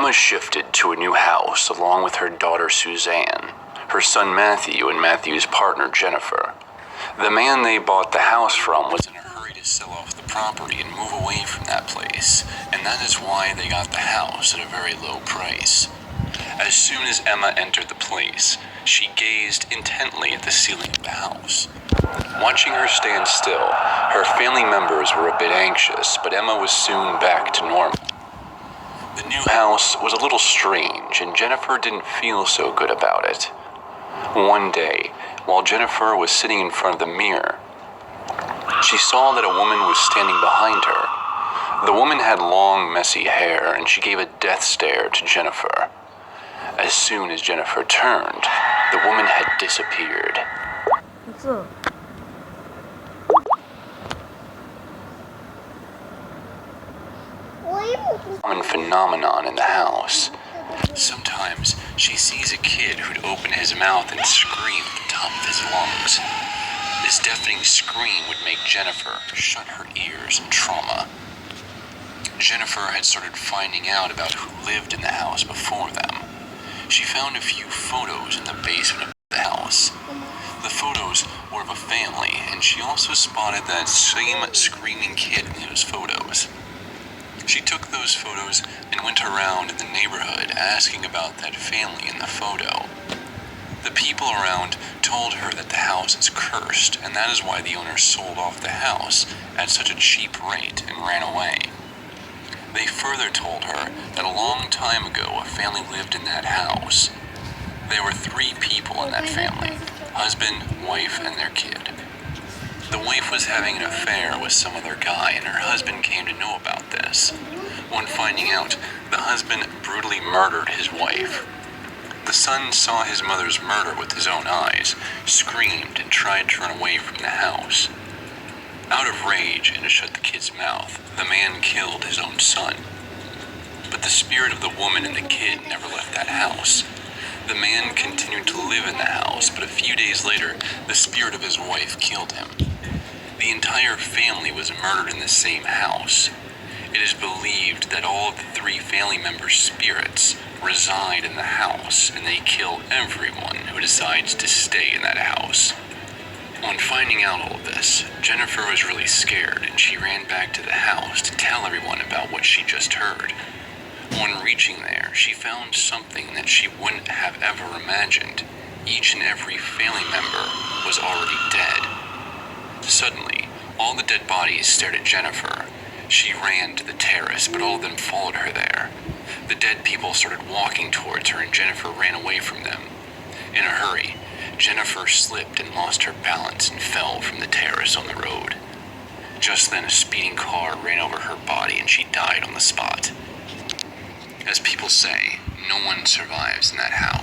Emma shifted to a new house along with her daughter Suzanne, her son Matthew, and Matthew's partner Jennifer. The man they bought the house from was in a hurry to sell off the property and move away from that place, and that is why they got the house at a very low price. As soon as Emma entered the place, she gazed intently at the ceiling of the house. Watching her stand still, her family members were a bit anxious, but Emma was soon back to normal. The new house was a little strange, and Jennifer didn't feel so good about it. One day, while Jennifer was sitting in front of the mirror, she saw that a woman was standing behind her. The woman had long, messy hair, and she gave a death stare to Jennifer. As soon as Jennifer turned, the woman had disappeared. What's up? Common phenomenon in the house. Sometimes she sees a kid who'd open his mouth and scream at the top of his lungs. This deafening scream would make Jennifer shut her ears in trauma. Jennifer had started finding out about who lived in the house before them. She found a few photos in the basement of the house. The photos were of a family, and she also spotted that same screaming kid in those photos. She took those photos and went around in the neighborhood asking about that family in the photo. The people around told her that the house is cursed, and that is why the owner sold off the house at such a cheap rate and ran away. They further told her that a long time ago a family lived in that house. There were 3 people in that family: husband, wife, and their kid. The wife was having an affair with some other guy, and her husband came to know about this. When finding out, the husband brutally murdered his wife. The son saw his mother's murder with his own eyes, screamed, and tried to run away from the house. Out of rage and to shut the kid's mouth, the man killed his own son. But the spirit of the woman and the kid never left that house. The man continued to live in the house, but a few days later, the spirit of his wife killed him. The entire family was murdered in the same house. It is believed that all of the 3 family members' spirits reside in the house, and they kill everyone who decides to stay in that house. On finding out all of this, Jennifer was really scared, and she ran back to the house to tell everyone about what she just heard. When reaching there, she found something that she wouldn't have ever imagined. Each and every family member was already dead. Suddenly, all the dead bodies stared at Jennifer. She ran to the terrace, but all of them followed her there. The dead people started walking towards her, and Jennifer ran away from them. In a hurry, Jennifer slipped and lost her balance and fell from the terrace on the road. Just then, a speeding car ran over her body, and she died on the spot. As people say, no one survives in that house.